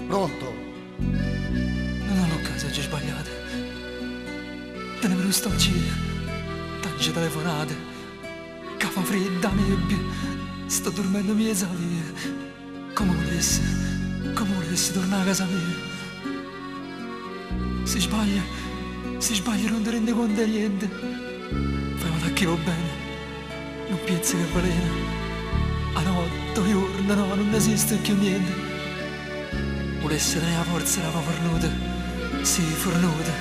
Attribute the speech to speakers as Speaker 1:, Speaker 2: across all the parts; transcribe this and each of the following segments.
Speaker 1: Pronto?
Speaker 2: Non ho casa già sbagliata. Te ne venuto sto giro. Tante telefonate. Che fa fredda nebbia. Sto dormendo mezza via. Come volessi tornare a casa mia. Si sbaglia non ti rende conto di niente. Fai ma che va bene. Non pensi che veleno. A notte, a giorno, no, non esiste più niente. Volesse tenere la forza la fornuta. Sì, fornuta.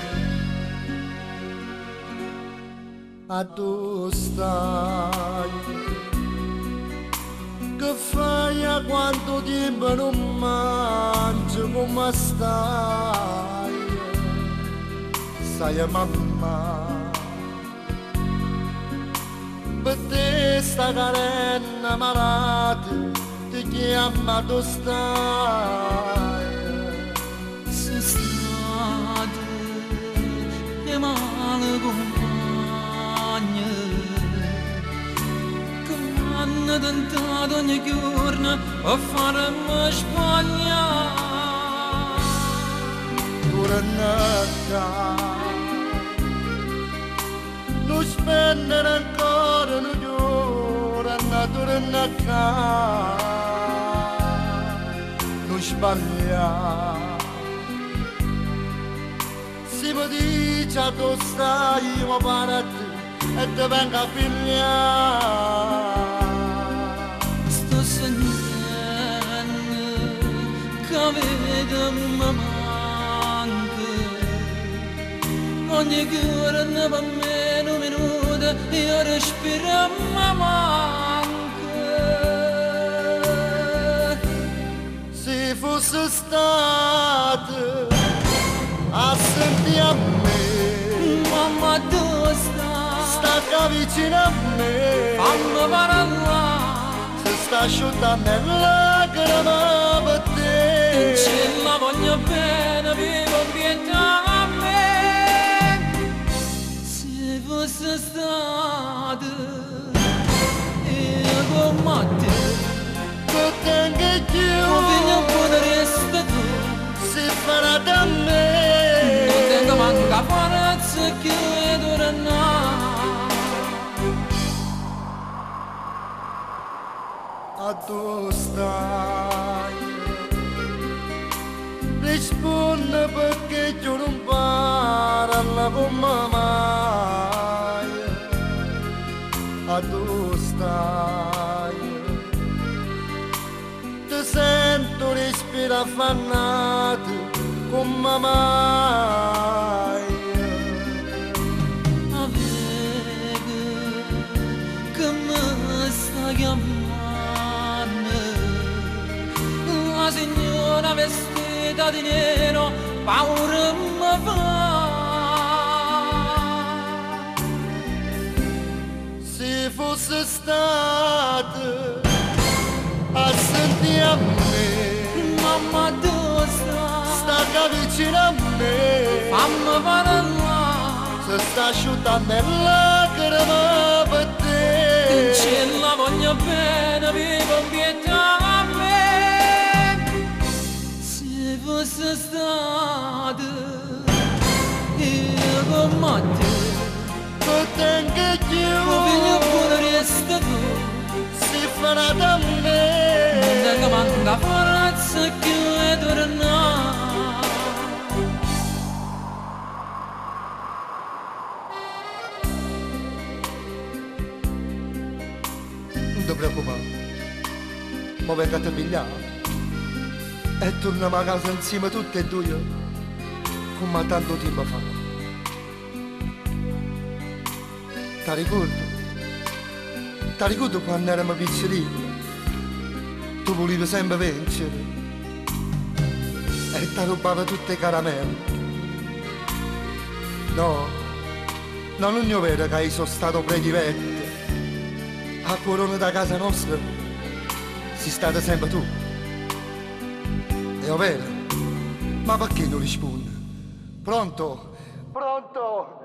Speaker 1: A tu stai? Che fai a quanto tempo non mangi, come stai? Sai mamma, per te sta carena malata, ti chiama tu stai?
Speaker 2: Se state e male compagna che m'hanno tentato ogni giorno a farmi sbagliare.
Speaker 1: Torna non spendere ancora un giorno, torna a casa, non sbagliare. Se mi dice a tu stai, io parto e ti vengo a pigliare.
Speaker 2: Sto sognando che vedo mamma. Ogni giorno per me un minuto io respiro ma manca.
Speaker 1: Se fosse stato a sentire a me,
Speaker 2: Mamma dove stai?
Speaker 1: sta vicino a me,
Speaker 2: Fammi parlare.
Speaker 1: se sta asciuttando le lacrime per te.
Speaker 2: Ce la voglio bene, vivo pietà a me. Se fosse stato io con te,
Speaker 1: Tu tengo più,
Speaker 2: non voglio potresti tu.
Speaker 1: si farà da me.
Speaker 2: Non tengo manca forza che tornare.
Speaker 1: A tu stai, rispondi perché io non parlo come mai. A tu stai, ti sento respira affannato come mai.
Speaker 2: Avevo che mi sta chiamando la signora vestita di nero, paura mi fa.
Speaker 1: Se fosse stato a sentire a me,
Speaker 2: Mamma dove stai?
Speaker 1: sta vicino a me,
Speaker 2: Fammi parlare.
Speaker 1: se sta asciuttando le lacrime per te.
Speaker 2: Ce la voglio bene, vivo in pietà a me. Se fosse stato io con te,
Speaker 1: Tu tengo
Speaker 2: non
Speaker 1: più,
Speaker 2: voglio potresti tu.
Speaker 1: si farà da
Speaker 2: Non
Speaker 1: me.
Speaker 2: tengo manca forza che tornare.
Speaker 1: Non ti preoccupare, ma vengo a te pigliare e torniamo a casa insieme tutti e due, come tanto tempo fa. Ti ricordo? Ti ricordo quando eravamo piccolini? Tu volevi sempre vincere e ti rubava tutte le caramelle. No, non è vero che sono stato prediletto. A corona da casa nostra sei stata sempre tu. È vero? Ma perché non rispondi? Pronto? Pronto?